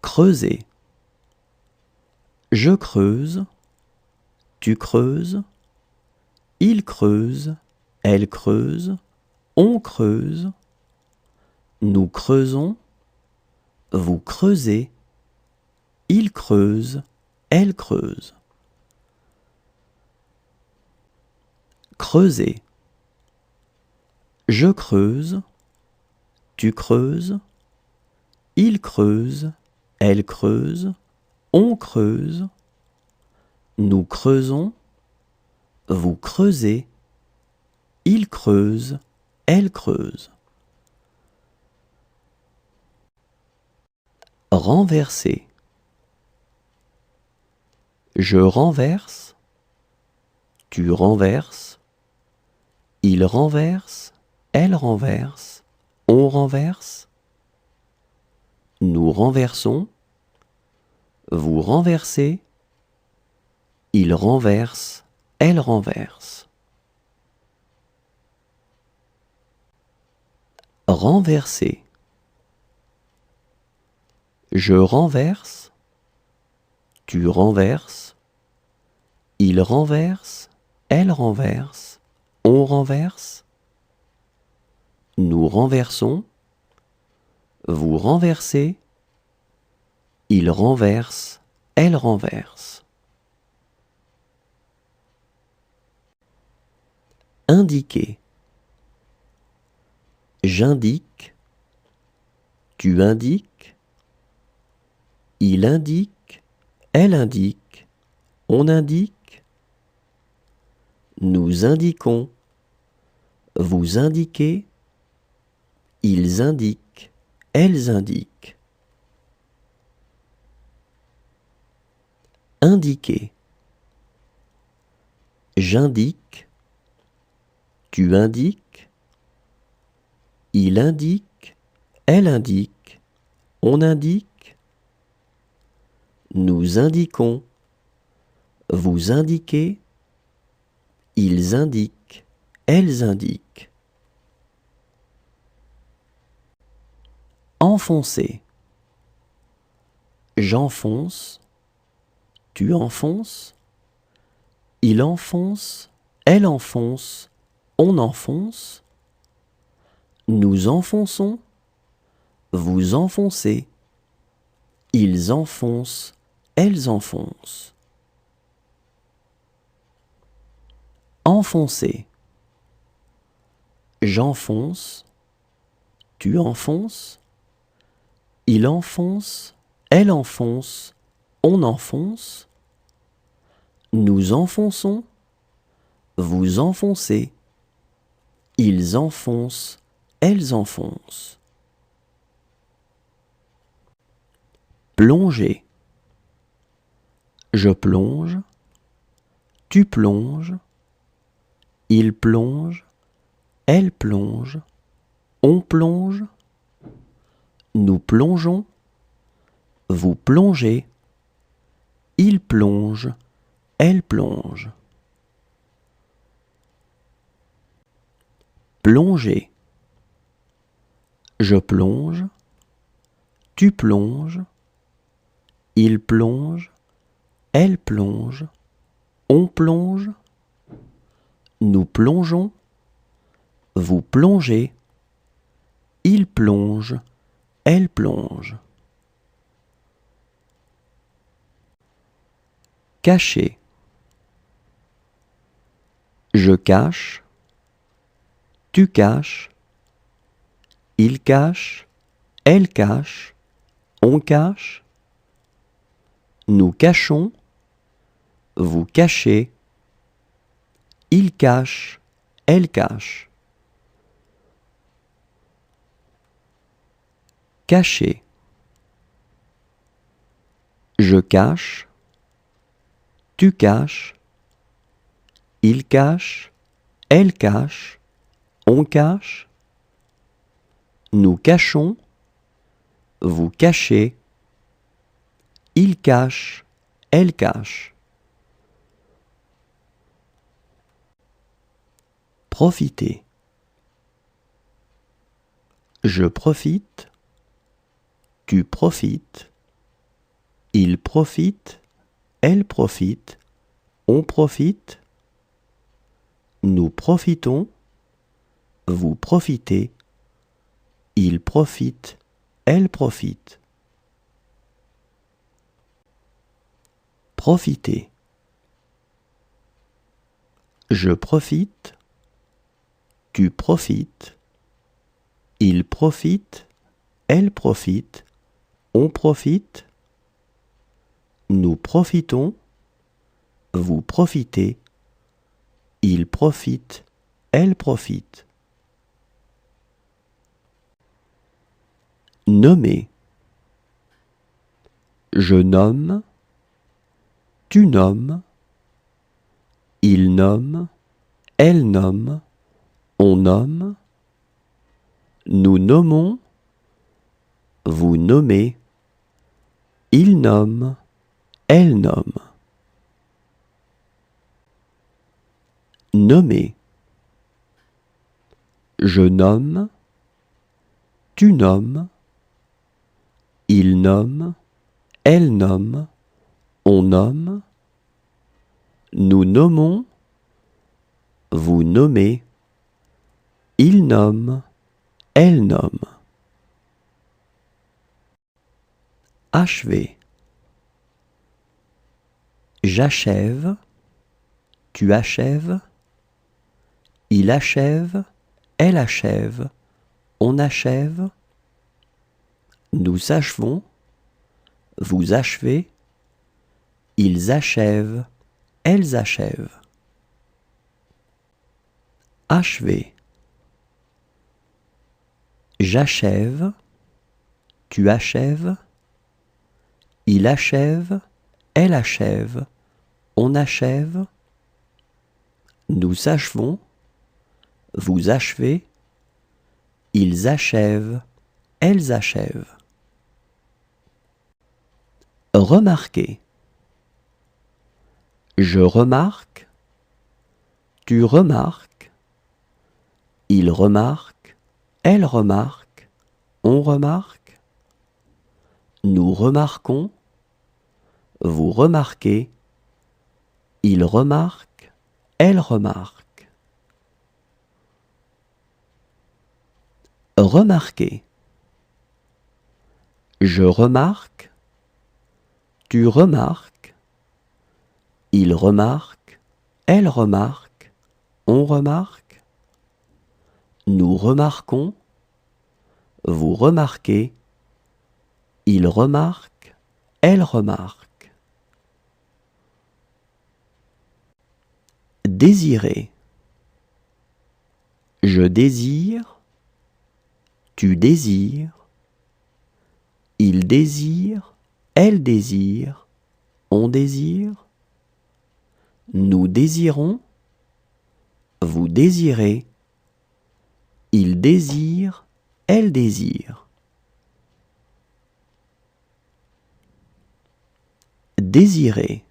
Creuser. Je creuse, tu creuses, il creuse, elle creuse, on creuse, nous creusons, vous creusez, il creuse, elle creuse. Creuser. Je creuse, tu creuses, il creuse, elle creuse, on creuse, nous creusons, vous creusez, il creuse, elle creuse. Renverser. Je renverse, tu renverses, il renverse, elle renverse, on renverse, nous renversons, vous renversez, il renverse, elle renverse. Renverser. Je renverse, tu renverses, il renverse, elle renverse, on renverse, nous renversons, vous renversez, il renverse, elle renverse. Indiquer. J'indique, tu indiques, il indique, elle indique, on indique, nous indiquons, vous indiquez, ils indiquent, elles indiquent. Indiquer. J'indique, tu indiques, il indique, elle indique, on indique, nous indiquons, vous indiquez, ils indiquent, elles indiquent. Enfoncer. J'enfonce, tu enfonces, il enfonce, elle enfonce, on enfonce, nous enfonçons, vous enfoncez, ils enfoncent, elles enfoncent. Enfoncer. J'enfonce, tu enfonces, il enfonce, elle enfonce, on enfonce, nous enfonçons, vous enfoncez, ils enfoncent, elles enfoncent. Plonger. Je plonge, tu plonges, il plonge, elle plonge, on plonge, nous plongeons, vous plongez, il plonge, elle plonge. Plonger. Je plonge, tu plonges, il plonge, elle plonge, on plonge, nous plongeons, vous plongez, il plonge, elle plonge. Cacher. Je cache, tu caches, il cache, elle cache, on cache, nous cachons, vous cachez, il cache, elle cache. Cacher. Je cache, tu caches, il cache, elle cache, on cache, nous cachons, vous cachez, il cache, elle cache. Profiter. Je profite, tu profites, Il profite, elle profite, on profite. Nous profitons, vous profitez. Il profite, elle profite. Profiter. Je profite, tu profites. Il profite, elle profite, on profite. Nous profitons, vous profitez. Il profite, elle profite. Nommer. Je nomme, tu nommes. Il nomme, elle nomme, on nomme. Nous nommons, vous nommez. Il nomme, elle nomme. Nommer. Je nomme, tu nommes. Il nomme, elle nomme, on nomme. Nous nommons, vous nommez. Il nomme, elle nomme. Achever. J'achève, tu achèves. Il achève, elle achève, on achève. Nous achevons, vous achevez. Ils achèvent, elles achèvent. Achever. J'achève, tu achèves. Il achève, elle achève, on achève. Nous achevons, vous achevez. Ils achèvent, elles achèvent. Remarquer. Je remarque, tu remarques. Il remarque, elle remarque, on remarque. Nous remarquons, vous remarquez. Il remarque, elle remarque. Remarquer. Je remarque, tu remarques. Il remarque, elle remarque, on remarque. Nous remarquons, vous remarquez. Il remarque, elle remarque. Désirer. Je désire, tu désires. Il désire, elle désire, on désire. Nous désirons, vous désirez. Il désire, elle désire. Désirer.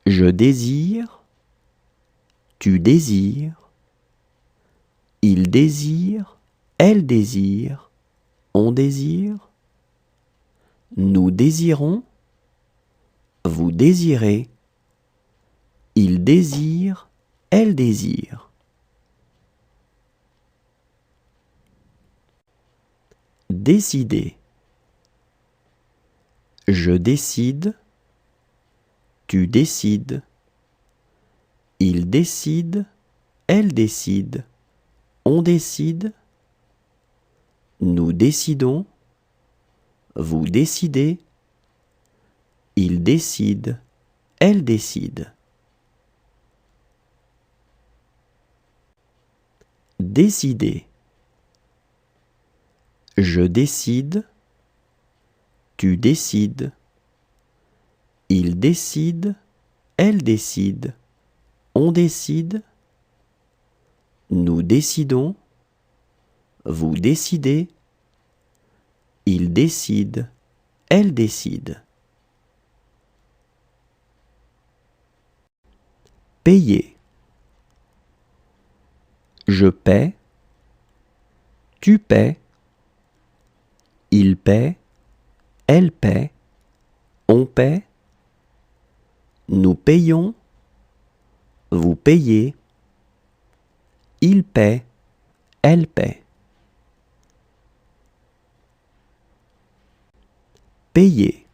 Je désire, tu désires. Il désire, elle désire, on désire. Nous désirons, vous désirez. Il désire, elle désire. Décider. Je décide, tu décides. Il décide, elle décide, on décide. Nous décidons, vous décidez. Il décide, elle décide. Décider. Je décide, tu décides. Il décide, elle décide, on décide. Nous décidons, vous décidez. Il décide, elle décide. Payer. Je paie, tu paies. Il paie, elle paie, on paie, nous payons, vous payez, il paie, elle paie. Payer.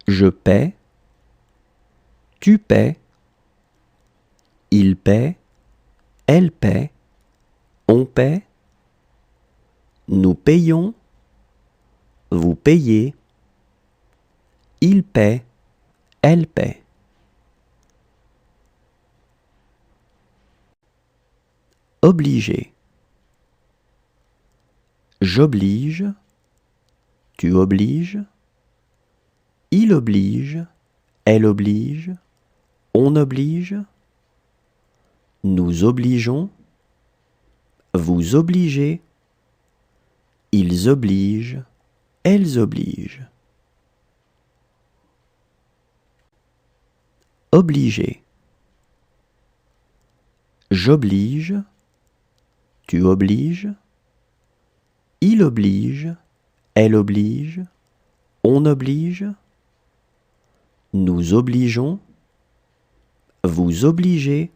Je paie, tu paies, il paie, elle paie, on paie, nous payons, vous payez, il paie, elle paie. Obliger. J'oblige, tu obliges, il oblige, elle oblige, on oblige, nous obligeons, vous obligez, ils obligent, elles obligent. Obliger. J'oblige, tu obliges, il oblige, elle oblige, on oblige, nous obligeons, vous obligez,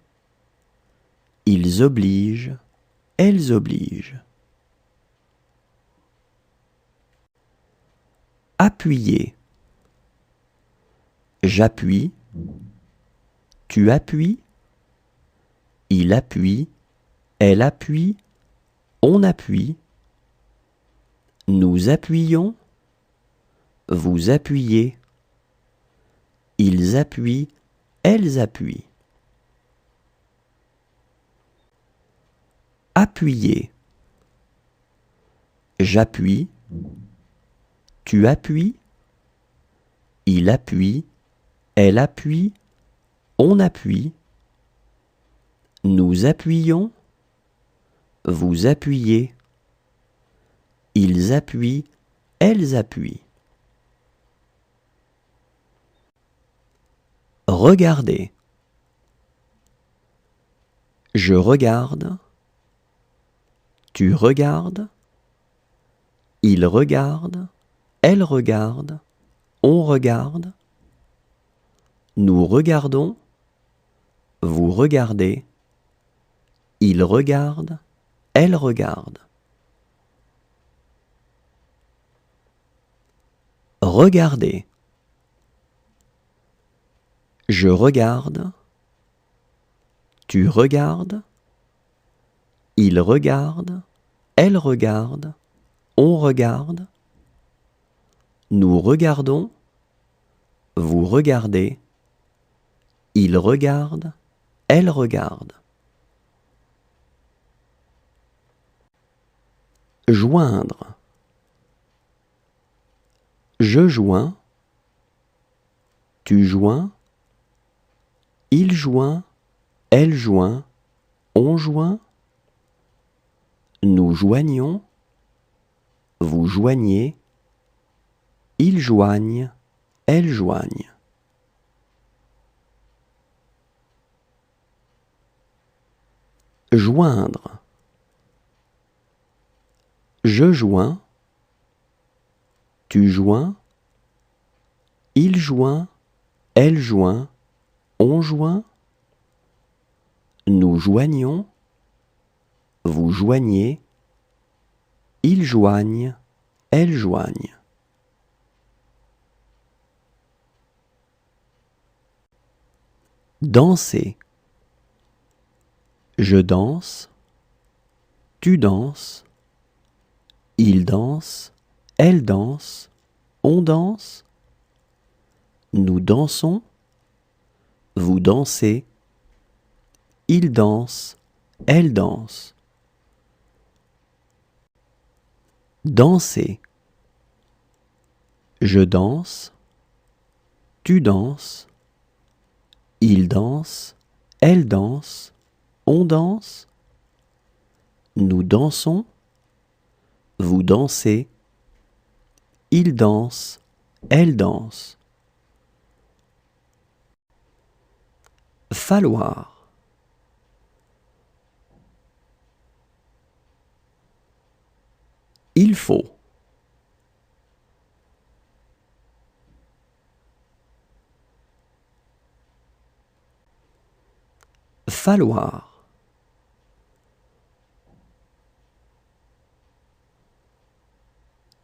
ils obligent, elles obligent. Appuyer. J'appuie, tu appuies, il appuie, elle appuie, on appuie, nous appuyons, vous appuyez, ils appuient, elles appuient. Appuyer. J'appuie, tu appuies, il appuie, elle appuie, on appuie, nous appuyons, vous appuyez, ils appuient, elles appuient. Regardez. Je regarde, tu regardes, il regarde, elle regarde, on regarde, nous regardons, vous regardez, il regarde, elle regarde. Regardez. Je regarde, tu regardes, il regarde, elle regarde, on regarde, nous regardons, vous regardez, il regarde, elle regarde. Joindre. Je joins, tu joins, il joint, elle joint, on joint, nous joignons, vous joignez, ils joignent, elles joignent. Joindre. Je joins, tu joins, il joint, elle joint, on joint, nous joignons, vous joignez, ils joignent, elles joignent. Danser. Je danse, tu danses, il danse, elle danse, on danse, nous dansons, vous dansez, il danse, elle danse. Danser. Je danse, tu danses, il danse, elle danse, on danse, nous dansons, vous dansez, il danse, elle danse. Falloir. Il faut. falloir,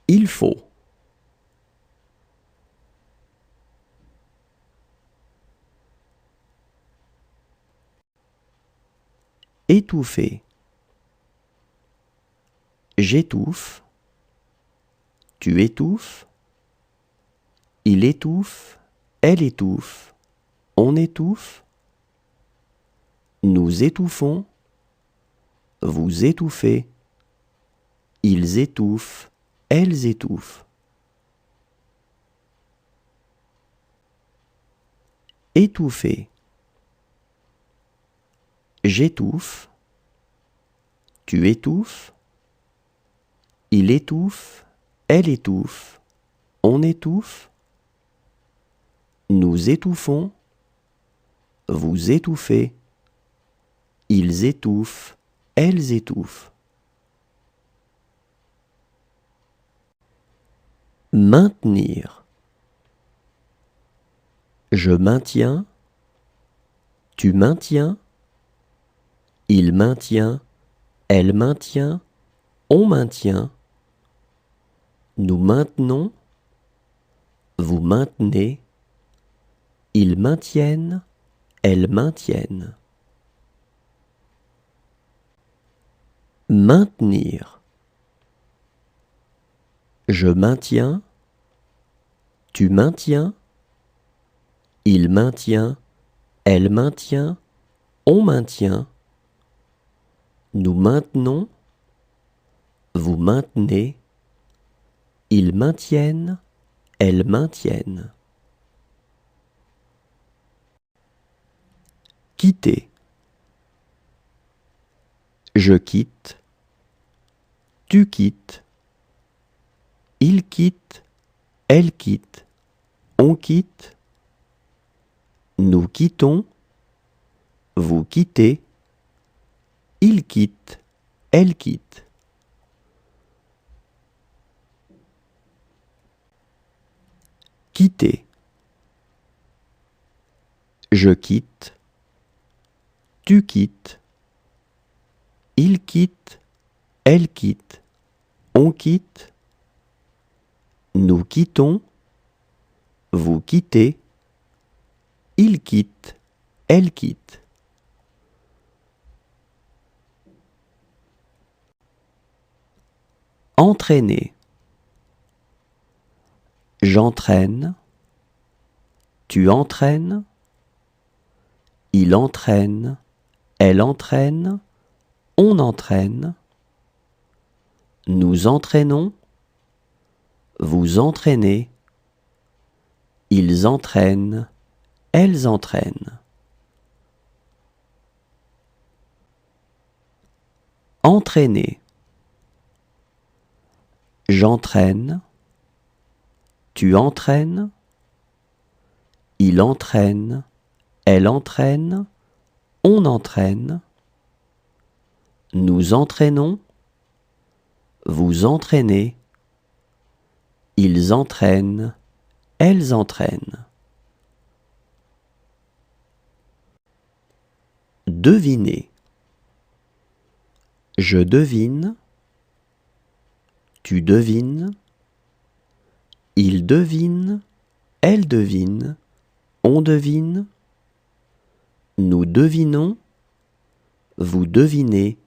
il faut, étouffer, j'étouffe, tu étouffes, il étouffe, elle étouffe, on étouffe, nous étouffons, vous étouffez, ils étouffent, elles étouffent. Étouffer, j'étouffe, tu étouffes, il étouffe, elle étouffe, on étouffe, nous étouffons, vous étouffez, ils étouffent, elles étouffent. Maintenir, je maintiens, tu maintiens, il maintient, elle maintient, on maintient, nous maintenons, vous maintenez, ils maintiennent, elles maintiennent. Maintenir, je maintiens, tu maintiens, il maintient, elle maintient, on maintient, nous maintenons, vous maintenez, ils maintiennent, elles maintiennent. Quitter, je quitte, tu quittes, il quitte, elle quitte, on quitte, nous quittons, vous quittez, il quitte, elle quitte. Quitter, je quitte, tu quittes, il quitte, elle quitte, on quitte, nous quittons, vous quittez, il quitte, elle quitte. Entraîner, j'entraîne, tu entraînes, il entraîne, elle entraîne, on entraîne, nous entraînons, vous entraînez, ils entraînent, elles entraînent. Entraîner, j'entraîne, tu entraînes, il entraîne, elle entraîne, on entraîne, nous entraînons, vous entraînez, ils entraînent, elles entraînent. Deviner, je devine, tu devines, il devine, elle devine, on devine, nous devinons, vous devinez,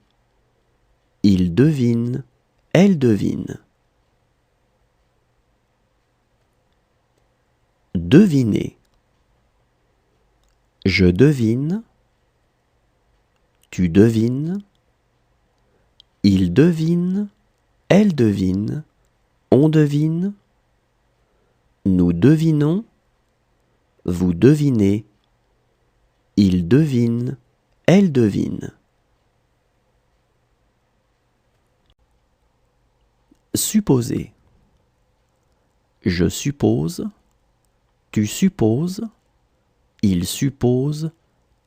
il devine, elle devine. Deviner, je devine, tu devines, il devine, elle devine, on devine, nous devinons, vous devinez, il devine, elle devine. Supposer, je suppose, tu supposes, il suppose,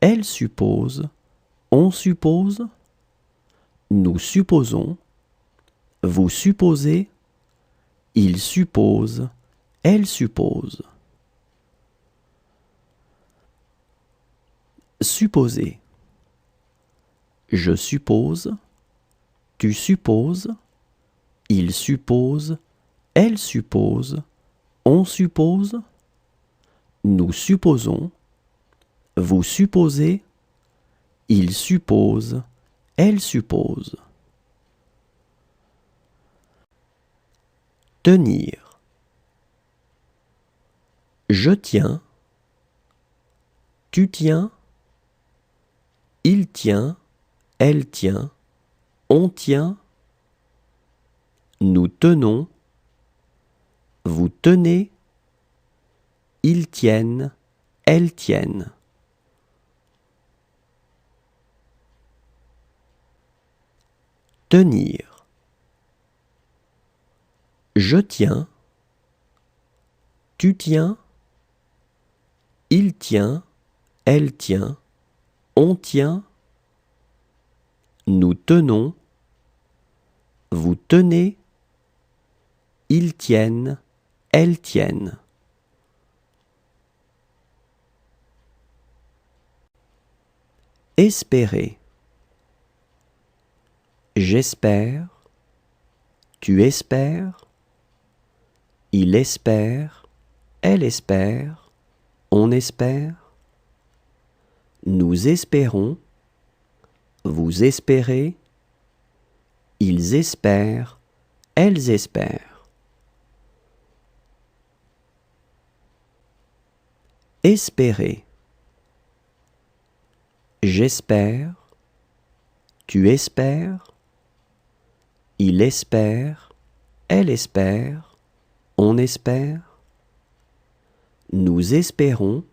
elle suppose, on suppose, nous supposons, vous supposez, il suppose, elle suppose. Supposer, Je suppose, tu supposes, il suppose, elle suppose, on suppose, nous supposons, vous supposez, il suppose, elle suppose. Tenir. Je tiens, tu tiens, il tient, elle tient, on tient, nous tenons, vous tenez, ils tiennent, elles tiennent. Tenir. Je tiens, tu tiens, il tient, elle tient, on tient, nous tenons, vous tenez, ils tiennent, elles tiennent. Espérer. J'espère, tu espères, il espère, elle espère, on espère, nous espérons, vous espérez, ils espèrent, elles espèrent. Espérer. J'espère, tu espères, il espère, elle espère, on espère, nous espérons,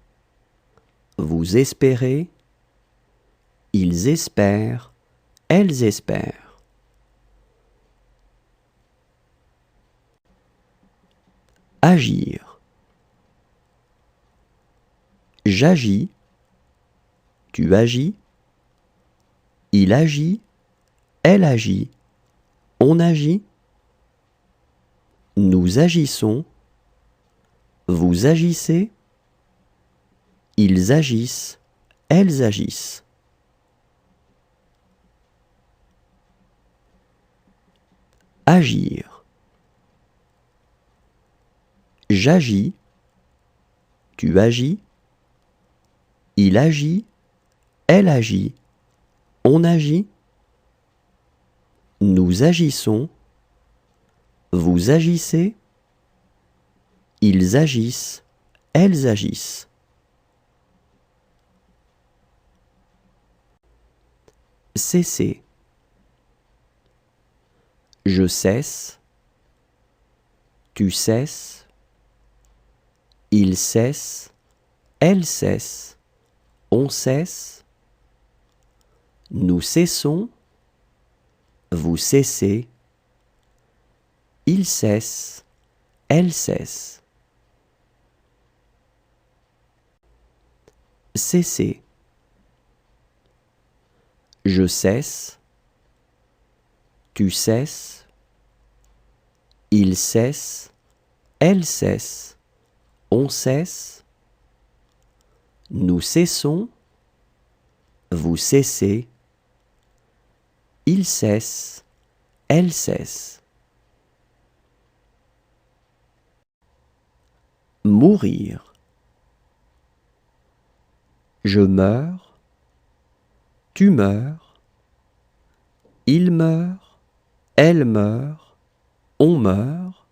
vous espérez, ils espèrent, elles espèrent. Agir. J'agis, tu agis, il agit, elle agit, on agit, nous agissons, vous agissez, ils agissent, elles agissent. Agir. J'agis, tu agis, il agit, elle agit, on agit, nous agissons, vous agissez, ils agissent, elles agissent. Cesser. Je cesse, tu cesses, il cesse, elle cesse, on cesse, nous cessons, vous cessez, il cesse, elle cesse. Cesser. Je cesse, tu cesses, il cesse, elle cesse, on cesse, nous cessons, vous cessez, il cesse, elle cesse. Mourir. Je meurs, tu meurs, il meurt, elle meurt, on meurt,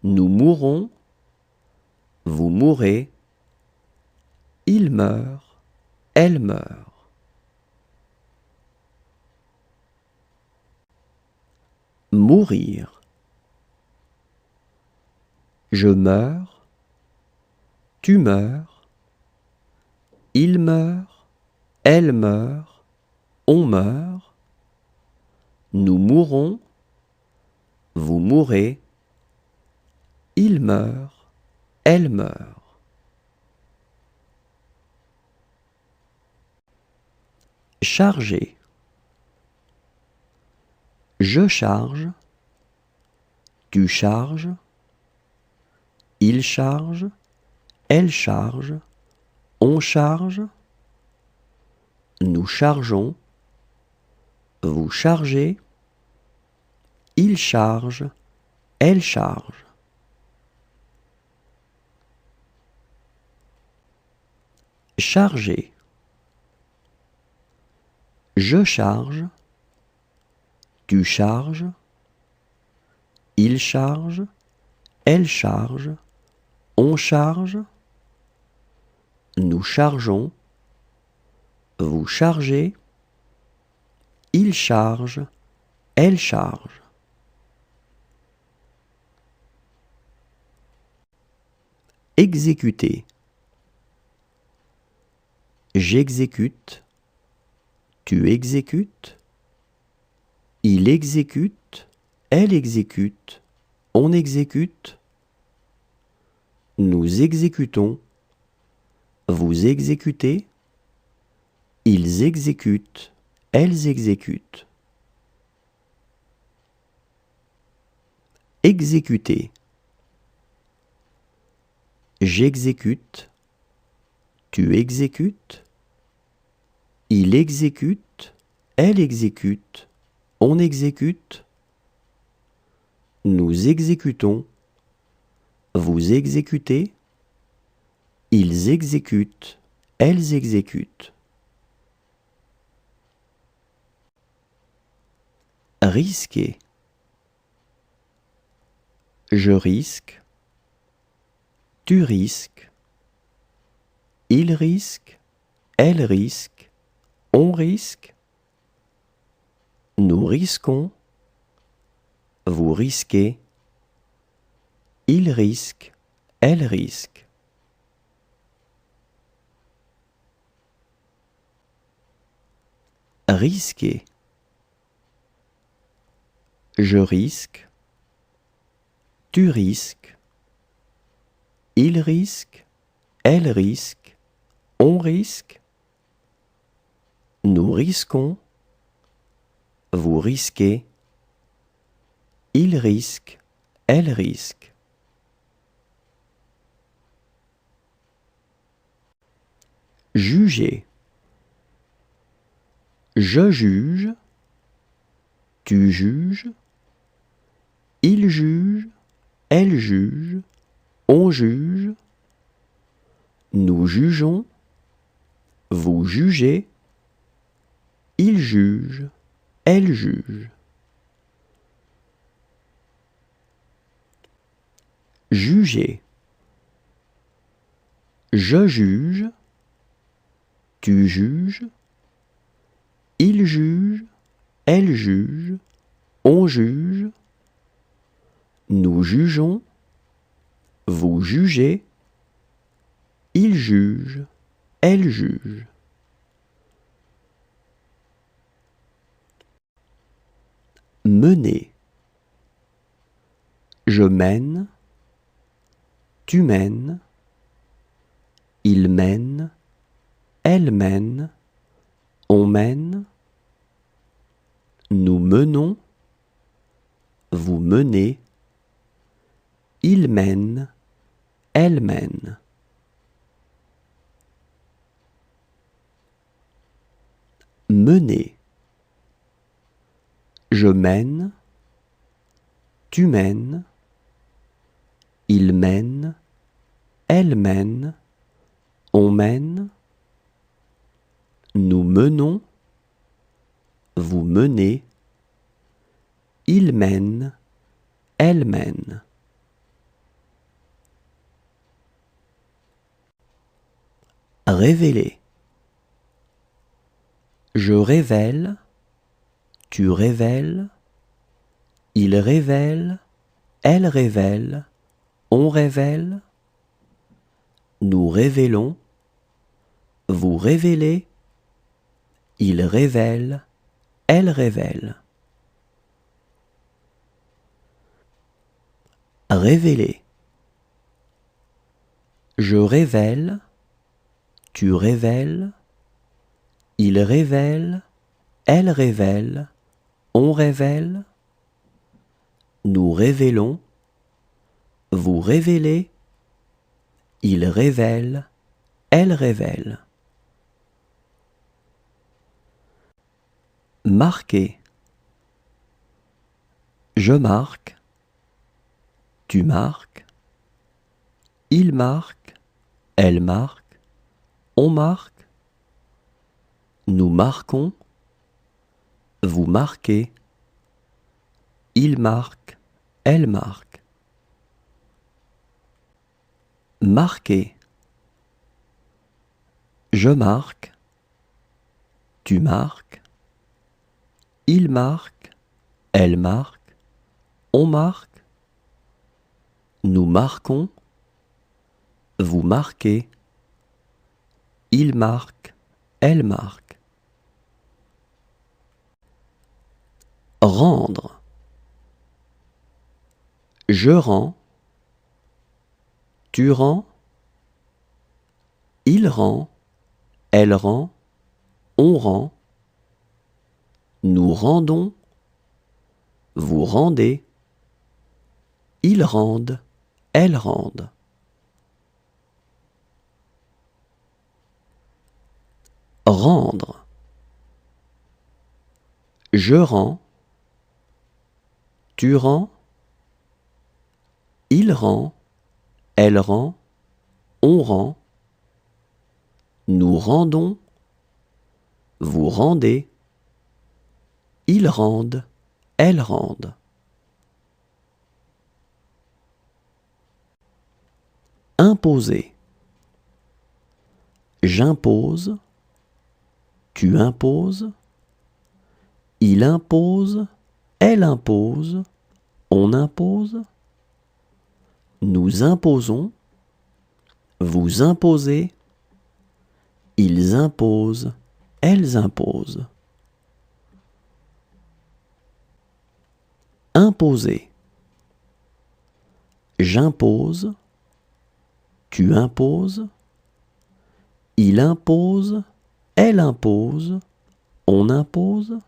nous mourons, vous mourrez, il meurt, elle meurt. Mourir. Je meurs, tu meurs, il meurt, elle meurt, on meurt, nous mourons, vous mourrez, il meurt, elle meurt. Charger. Je charge, tu charges, il charge, elle charge, on charge, nous chargeons, vous chargez, il charge, elle charge. Charger. Je charge, tu charges, il charge, elle charge, on charge, nous chargeons, vous chargez, il charge, elle charge. Exécuter. J'exécute, tu exécutes, il exécute, elle exécute, on exécute, nous exécutons, vous exécutez, ils exécutent, elles exécutent. Exécuter. J'exécute, tu exécutes, il exécute, elle exécute, on exécute, nous exécutons, vous exécutez, ils exécutent, elles exécutent. Risquer. Je risque, tu risques, il risque, elle risque, on risque, nous risquons, vous risquez, il risque, elle risque. Risquer. Je risque, tu risques, il risque, elle risque, on risque, nous risquons, vous risquez, il risque, elle risque. Juger. Je juge, tu juges, il juge, elle juge, on juge, nous jugeons, vous jugez, il juge, elle juge. Juger. Je juge, tu juges, il juge, elle juge, on juge, nous jugeons, vous jugez, il juge, elle juge. Mener. Je mène, tu mènes, il mène, elle mène, on mène, nous menons, vous menez, il mène, elle mène. Mener. Je mène, tu mènes, il mène, elle mène, on mène, nous menons, vous menez, il mène, elle mène. Révéler. Je révèle, tu révèles, il révèle, elle révèle, on révèle, nous révélons, vous révélez, il révèle, elle révèle. Révéler. Je révèle, tu révèles, il révèle, elle révèle, on révèle, nous révélons, vous révélez, il révèle, elle révèle. Marquer. Je marque. Tu marques. Il marque. Elle marque. On marque. Nous marquons. Vous marquez. Il marque. Elle marque. Marquer. Je marque. Tu marques. Il marque. Elle marque. On marque. Nous marquons. Vous marquez. Il marque. Elle marque. Rendre. Je rends. Tu rends. Il rend. Elle rend. On rend. Nous rendons. Vous rendez. Ils rendent. Elles rendent. Rendre. Je rends. Tu rends. Il rend. Elle rend. On rend. Nous rendons. Vous rendez. Ils rendent. Elles rendent. Imposer. J'impose. Tu imposes. Il impose. Elle impose. On impose. Nous imposons. Vous imposez. Ils imposent. Elles imposent. Imposer. J'impose. Tu imposes. Il impose. Elle impose. On impose.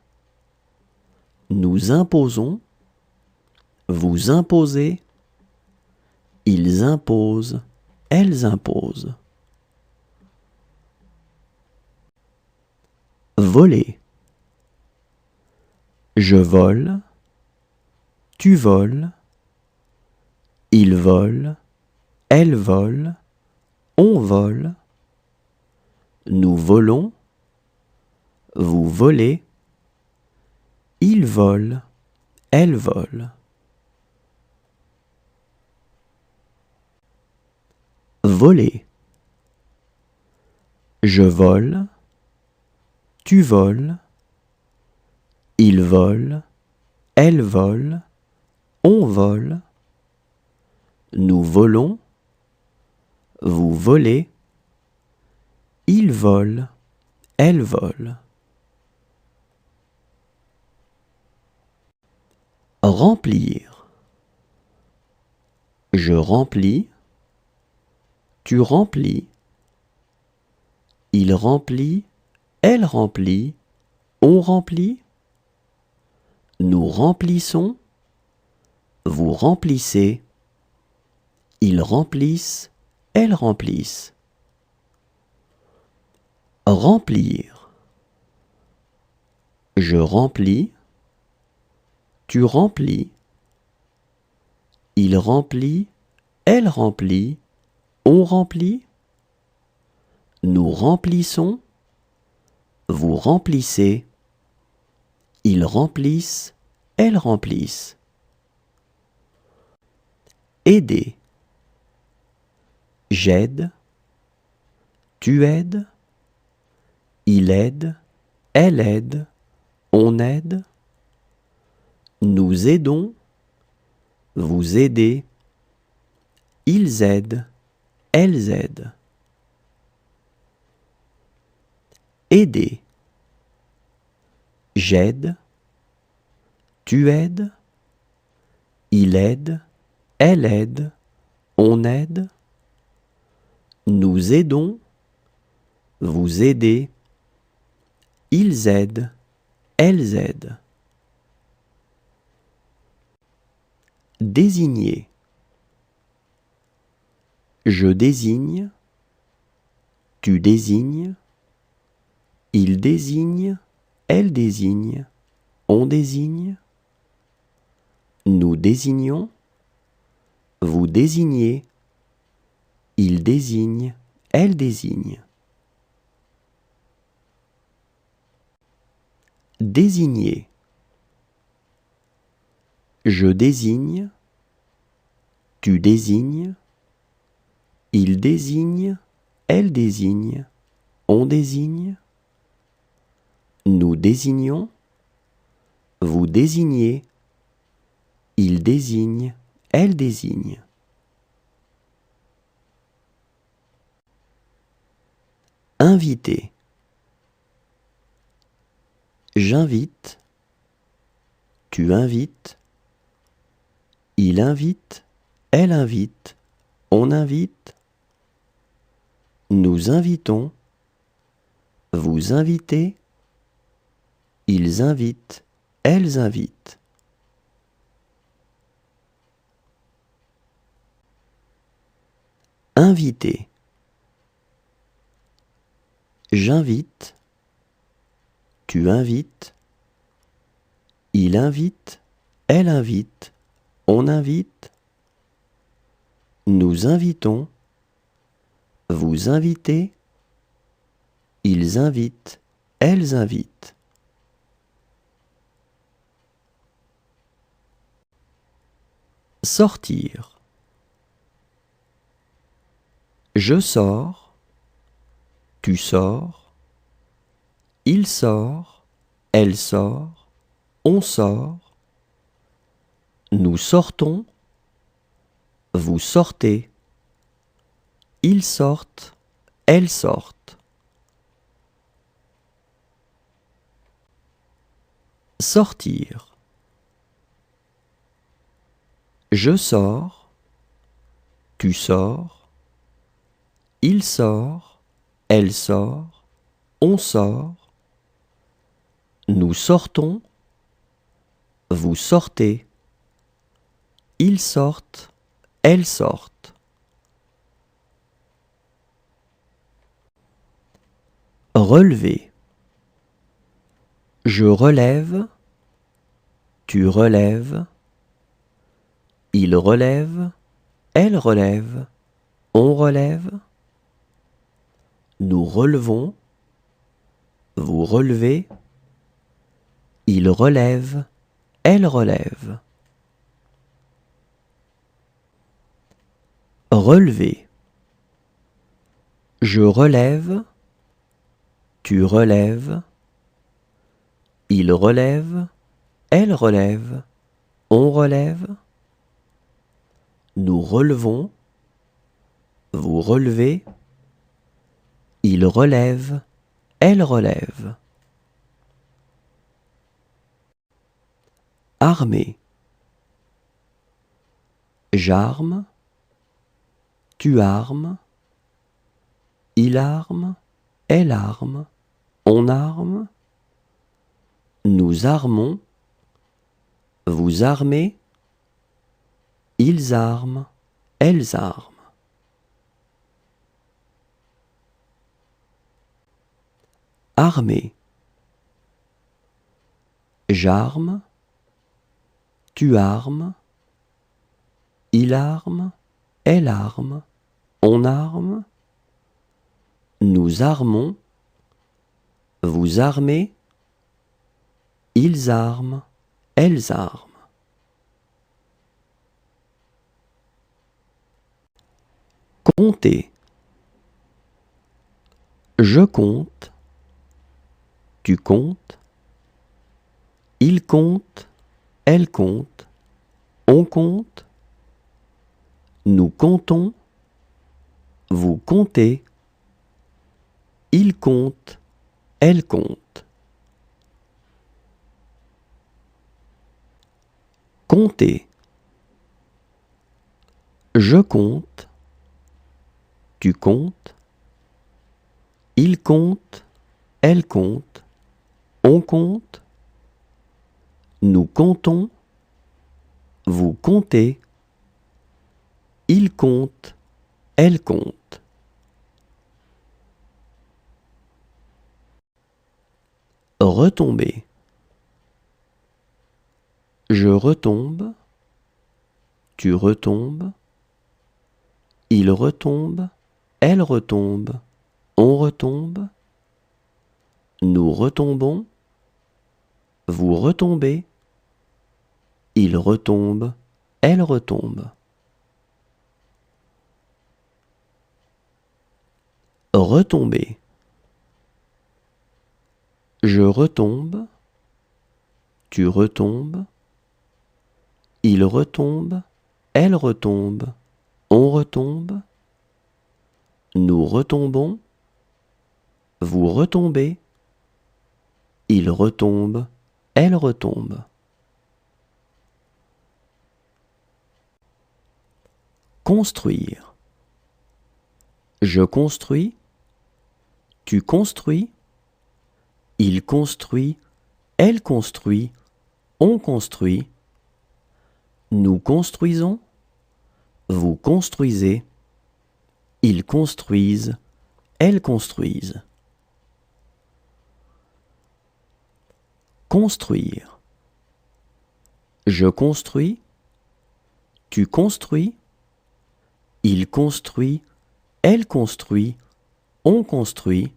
Nous imposons. Vous imposez. Ils imposent. Elles imposent. Voler. Je vole. Tu voles. Il vole. Elle vole. On vole. Nous volons. Vous volez. Il vole. Elle vole. Voler. Je vole. Tu voles. Il vole. Elle vole. On vole. Nous volons. Vous volez. Il vole. Elle vole. Remplir. Je remplis. Tu remplis. Il remplit. Elle remplit. On remplit. Nous remplissons. Vous remplissez. Ils remplissent. Elles remplissent. Remplir. Je remplis. Tu remplis. Il remplit. Elle remplit. On remplit. Nous remplissons. Vous remplissez. Ils remplissent. Elles remplissent. Aider. J'aide. Tu aides. Il aide. Elle aide. On aide. Nous aidons. Vous aidez. Ils aident. Elles aident. Aider. J'aide. Tu aides. Il aide. Elle aide. On aide. Nous aidons. Vous aidez. Ils aident. Elles aident. Désigner. Je désigne. Tu désignes. Il désigne. elle désigne, on désigne. Nous désignons, vous désignez, il désigne, elle désigne. Désigner. Je désigne, tu désignes, il désigne, elle désigne, on désigne. Nous désignons, vous désignez, il désigne, elle désigne. Inviter. J'invite, tu invites, il invite, elle invite, on invite. Nous invitons, vous invitez, ils invitent, elles invitent. Inviter. J'invite, tu invites, il invite, elle invite, on invite. Nous invitons, vous invitez, ils invitent, elles invitent. Sortir. Je sors, tu sors, il sort, elle sort, on sort. Nous sortons, vous sortez, ils sortent, elles sortent. Sortir. Je sors, tu sors, il sort, elle sort, on sort. Nous sortons, vous sortez, ils sortent, elles sortent. Relever. Je relève, tu relèves, il relève, elle relève, on relève. Nous relevons, vous relevez, il relève, elle relève. Relever. Je relève, tu relèves, il relève, elle relève, on relève. Nous relevons, vous relevez, il relève, elle relève. Armer. J'arme, tu armes, il arme, elle arme, on arme. Nous armons, vous armez, ils arment, elles arment. Armer. J'arme, tu armes, il arme, elle arme, on arme. Nous armons, vous armez, ils arment, elles arment. Compter. Je compte, tu comptes, il compte, elle compte, on compte. Nous comptons, vous comptez, il compte, elle compte. Compter. Je compte, tu comptes, il compte, elle compte, on compte. Nous comptons, vous comptez, il compte, elle compte. retomber. Je retombe, tu retombes, il retombe, elle retombe, on retombe, nous retombons, vous retombez, il retombe, elle retombe. Retomber. Je retombe, tu retombes, il retombe, elle retombe, on retombe, nous retombons, vous retombez, il retombe, elle retombe. Construire. Je construis, tu construis, il construit, elle construit, on construit, nous construisons, vous construisez, ils construisent, elles construisent. Construire. Je construis, tu construis, il construit, elle construit, on construit,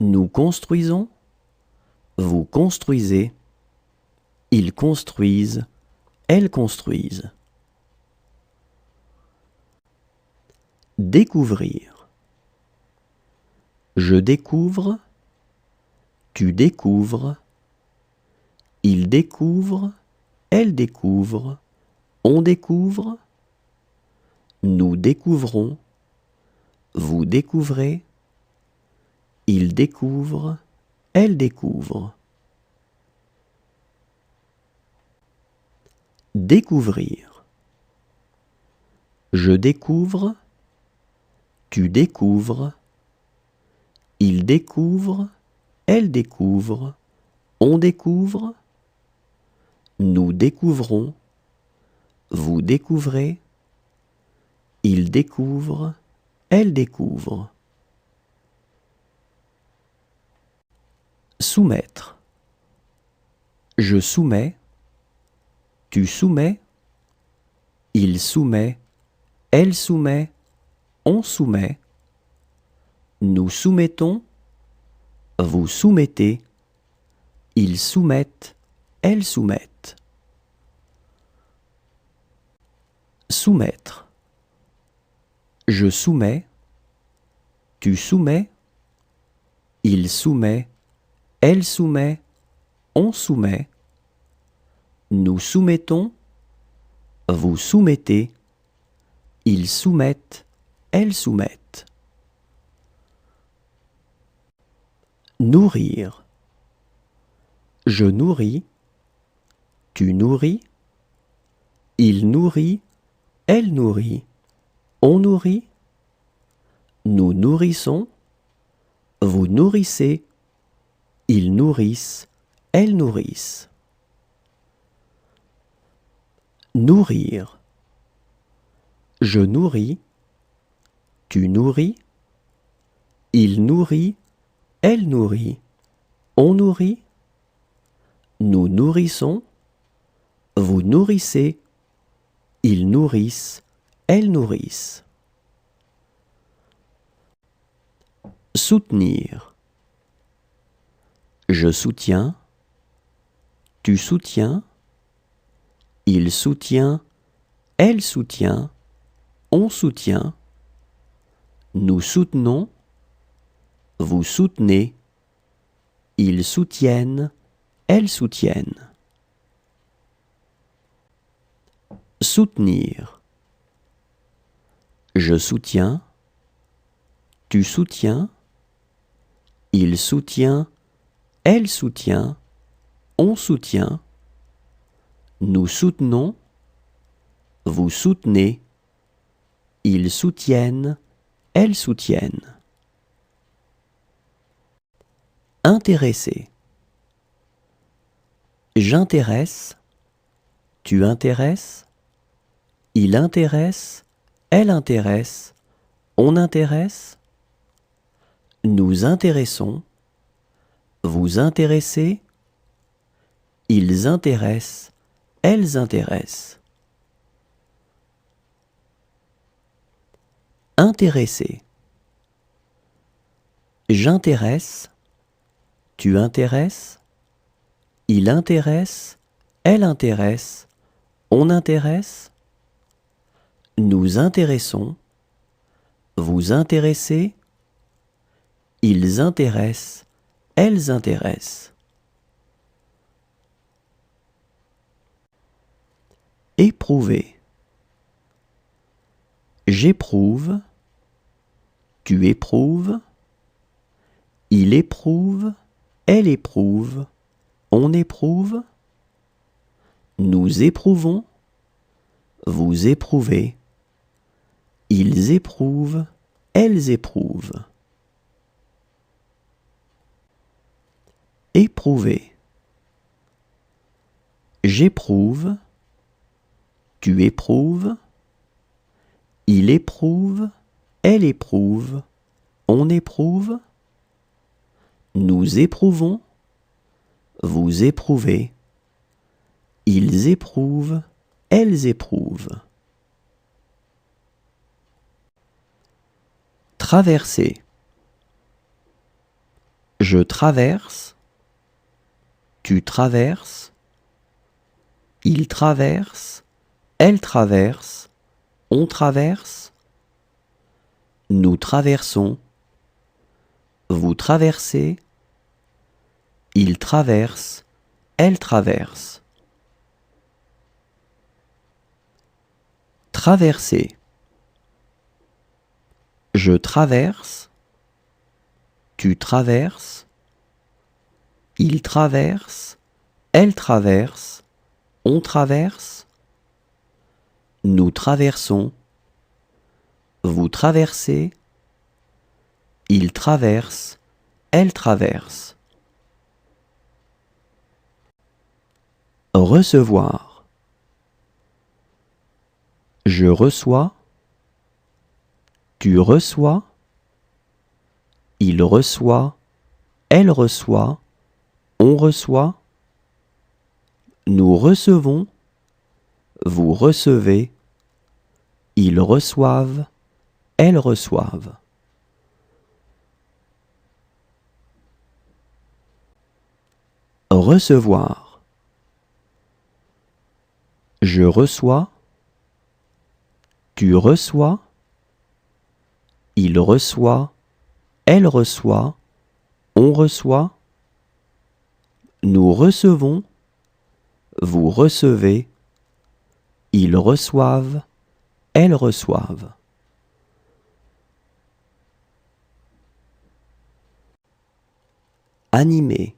nous construisons, vous construisez, ils construisent, elles construisent. Découvrir. Je découvre, tu découvres, il découvre, elle découvre, on découvre, nous découvrons, vous découvrez, il découvre, elle découvre. Découvrir. Je découvre, tu découvres, il découvre, elle découvre, on découvre, nous découvrons, vous découvrez, il découvre, elle découvre. Soumettre. Je soumets, tu soumets, il soumet, elle soumet, on soumet, nous soumettons, vous soumettez, ils soumettent, elles soumettent. Soumettre. Je soumets, tu soumets, il soumet, elle soumet, on soumet, nous soumettons, vous soumettez, ils soumettent, elles soumettent. Nourrir. Je nourris, tu nourris, il nourrit, elle nourrit, on nourrit, nous nourrissons, vous nourrissez, ils nourrissent, elles nourrissent. Nourrir. Je nourris, tu nourris, il nourrit, elle nourrit, on nourrit, nous nourrissons, vous nourrissez, ils nourrissent, elles nourrissent. Soutenir. Je soutiens, tu soutiens, il soutient, elle soutient, on soutient, nous soutenons, vous soutenez, ils soutiennent, elles soutiennent. Soutenir. Je soutiens, tu soutiens, il soutient, elle soutient, on soutient, nous soutenons, vous soutenez, ils soutiennent, elles soutiennent. Intéresser. J'intéresse, tu intéresses, il intéresse, elle intéresse, on intéresse, nous intéressons, vous intéressez, ils intéressent, elles intéressent. Intéresser. J'intéresse, tu intéresses, il intéresse, elle intéresse, on intéresse. Nous intéressons, vous intéressez, ils intéressent, elles intéressent. Éprouver. J'éprouve, tu éprouves, il éprouve, elle éprouve, on éprouve. Nous éprouvons, vous éprouvez, ils éprouvent, elles éprouvent. Éprouver. J'éprouve, tu éprouves, il éprouve, elle éprouve, on éprouve. Nous éprouvons, vous éprouvez, ils éprouvent, elles éprouvent. Traverser. Je traverse, tu traverses, il traverse, elle traverse, on traverse. Nous traversons, vous traversez, il traverse, elle traverse. Traverser. Je traverse, tu traverses, il traverse, elle traverse, on traverse. Nous traversons, vous traversez, il traverse, elle traverse. Recevoir. Je reçois, tu reçois, il reçoit, elle reçoit, on reçoit. Nous recevons, vous recevez, ils reçoivent, elles reçoivent. Recevoir. Je reçois, tu reçois, il reçoit, elle reçoit, on reçoit. Nous recevons, vous recevez, ils reçoivent, elles reçoivent. Animer.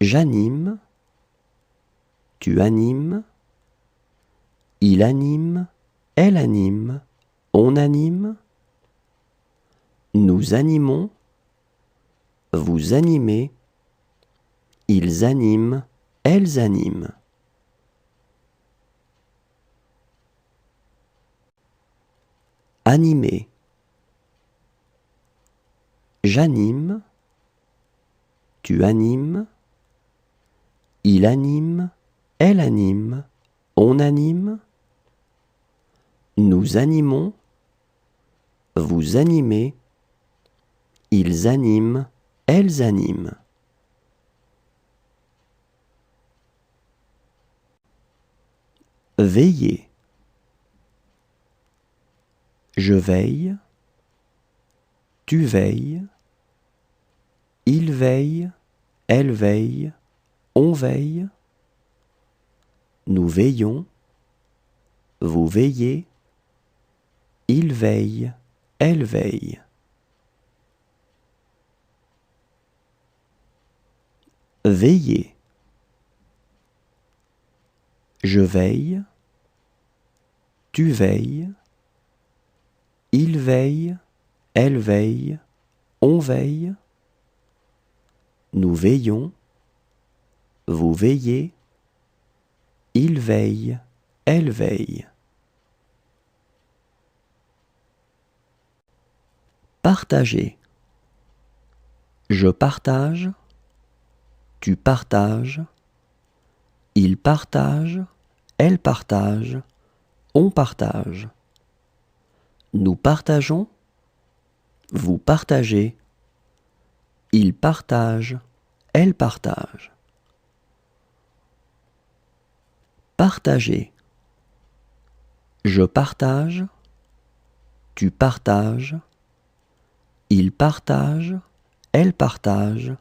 J'anime, tu animes, il anime, elle anime, on anime. Nous animons, vous animez, ils animent, elles animent. Animer. J'anime, tu animes, il anime, elle anime, on anime. Nous animons, vous animez, ils animent, elles animent. Veiller. Je veille, tu veilles, il veille, elle veille, on veille. Nous veillons, vous veillez, il veille, elle veille. Veiller. Je veille, tu veilles, il veille, elle veille, on veille. Nous veillons, vous veillez, il veille, elle veille. Partager. Je partage, tu partages, il partage, elle partage, on partage. Nous partageons, vous partagez, il partage, elle partage. Partager. Je partage, tu partages, il partage, elle partage,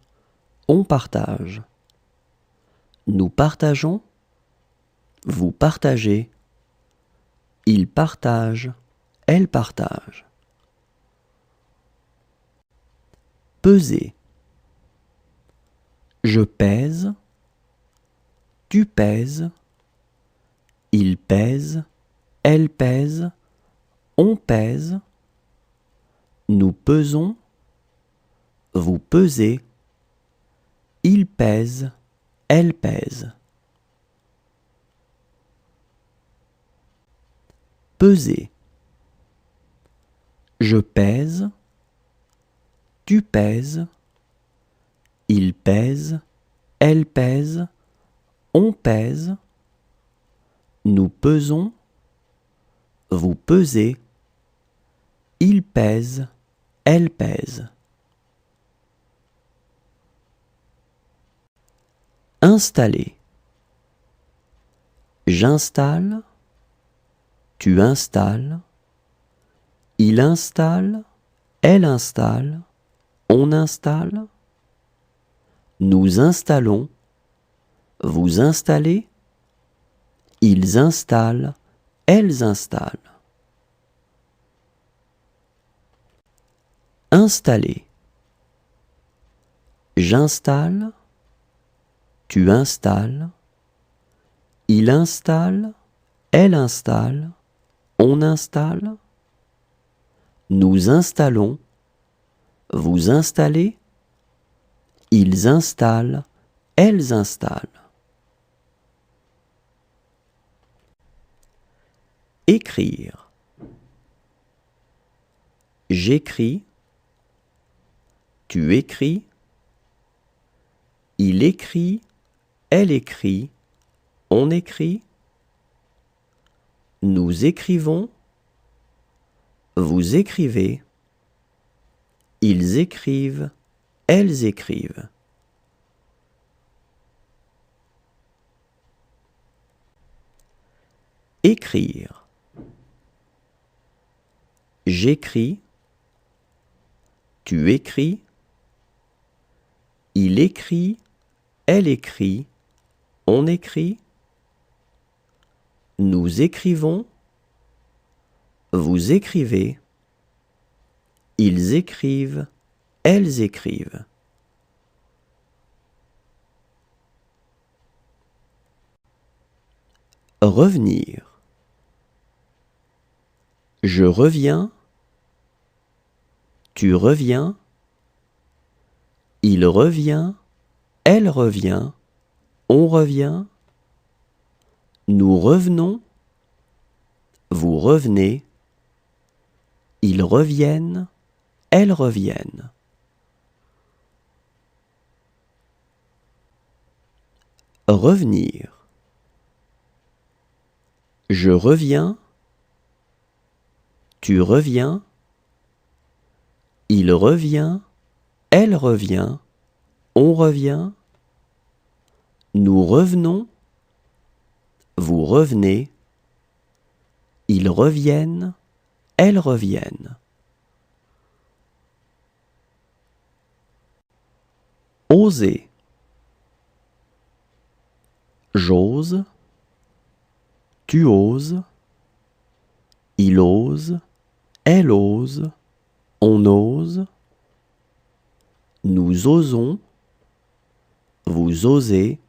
on partage. Nous partageons, vous partagez, il partage, elle partage. Peser. Je pèse, tu pèses, il pèse, elle pèse, on pèse, nous pesons, vous pesez, il pèse, elle pèse. Peser. Je pèse, tu pèses, il pèse, elle pèse, on pèse, nous pesons, vous pesez, il pèse, elle pèse. Installer. J'installe, tu installes, il installe, elle installe, on installe, nous installons, vous installez, ils installent, elles installent. Installer. J'installe, tu installes, il installe, elle installe, on installe, nous installons, vous installez, ils installent, elles installent. Écrire. J'écris, tu écris, il écrit, elle écrit, on écrit, nous écrivons, vous écrivez, ils écrivent, elles écrivent. Écrire. J'écris, tu écris, il écrit, elle écrit, on écrit, nous écrivons, vous écrivez, ils écrivent, elles écrivent. Revenir. Je reviens, tu reviens, il revient, elle revient, on revient, nous revenons, vous revenez, ils reviennent, elles reviennent. Revenir. Je reviens, tu reviens, il revient, elle revient, on revient, nous revenons, vous revenez, ils reviennent, elles reviennent. Oser. J'ose, tu oses, il ose, elle ose, on ose, nous osons, vous osez,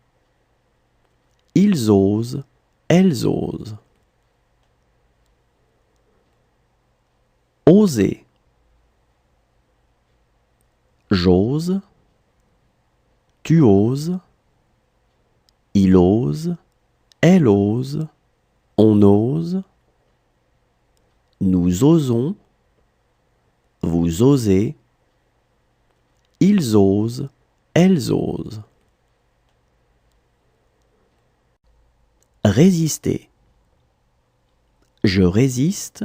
ils osent, elles osent. Oser. J'ose, tu oses, il ose, elle ose, on ose, nous osons, vous osez, Ils osent, elles osent. Résister. Je résiste.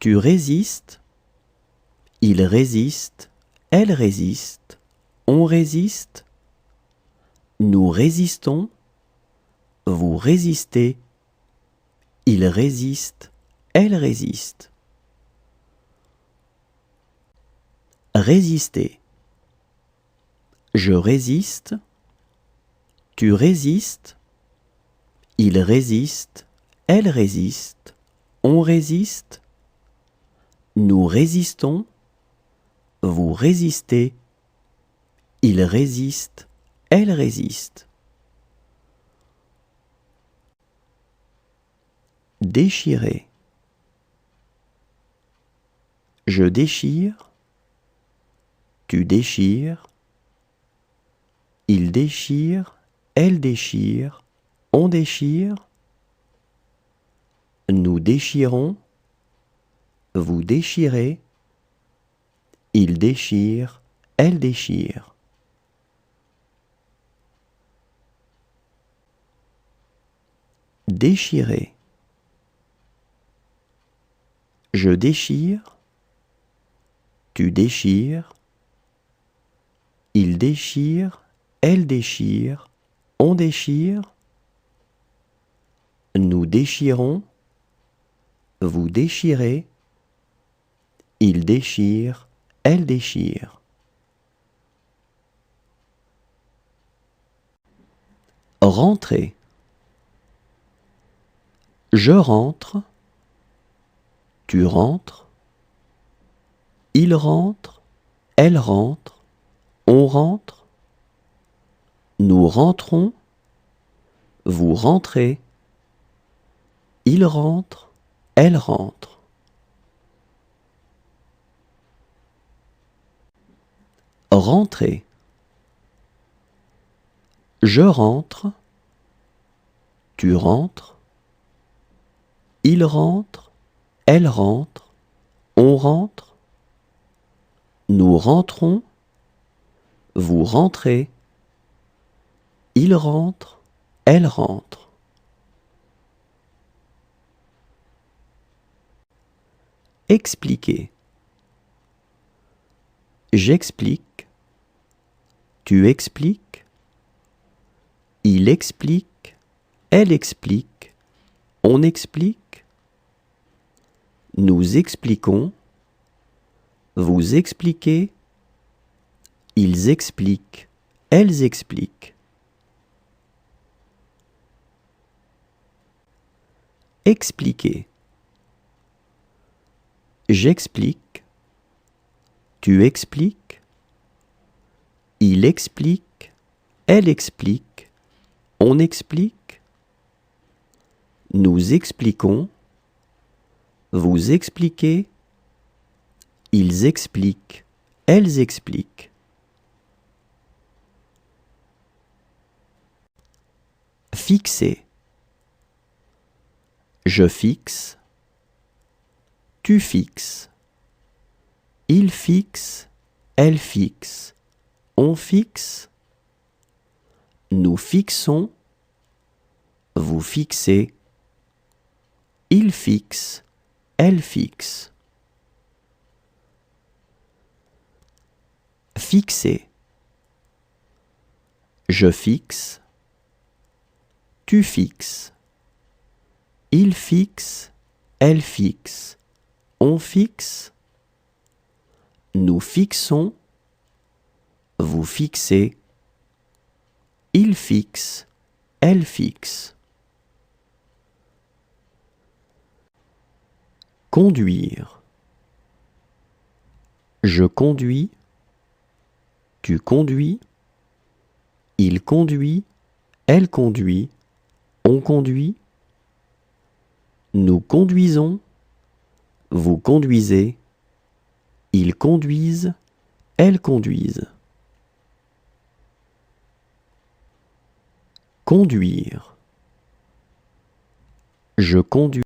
Tu résistes. Il résiste. Elle résiste. On résiste. Nous résistons. Vous résistez. Il résiste. Elle résiste. Résister. Je résiste. Tu résistes. Il résiste. Elle résiste. On résiste. Nous résistons. Vous résistez. Il résiste. Elle résiste. Déchirer. Je déchire. Tu déchires. Il déchire. Elle déchire. On déchire. Nous déchirons. Vous déchirez. Il déchire. Elle déchire. Déchirer. Je déchire. Tu déchires. Il déchire. Elle déchire. On déchire. Nous déchirons. Vous déchirez. Il déchire. Elle déchire. Rentrer. Je rentre. Tu rentres. Il rentre. Elle rentre. On rentre. Nous rentrons. Vous rentrez. Il rentre. Elle rentre. Rentrer. Je rentre. Tu rentres. Il rentre. Elle rentre. On rentre. Nous rentrons. Vous rentrez. Il rentre. Elle rentre. Expliquer. J'explique. Tu expliques. Il explique. Elle explique. On explique. Nous expliquons. Vous expliquez. Ils expliquent. Elles expliquent. Expliquer. J'explique. Tu expliques. Il explique. Elle explique. On explique. Nous expliquons. Vous expliquez. Ils expliquent. Elles expliquent. Fixer. Je fixe. Tu fixes. Il fixe. Elle fixe. On fixe. Nous fixons. Vous fixez. Il fixe. Elle fixe. Fixer. Je fixe. Tu fixes. Il fixe. Elle fixe. On fixe. Nous fixons. Vous fixez. Il fixe. Elle fixe. Conduire. Je conduis. Tu conduis. Il conduit. Elle conduit. On conduit. Nous conduisons. Vous conduisez. Ils conduisent. Elles conduisent. Conduire. Je conduis.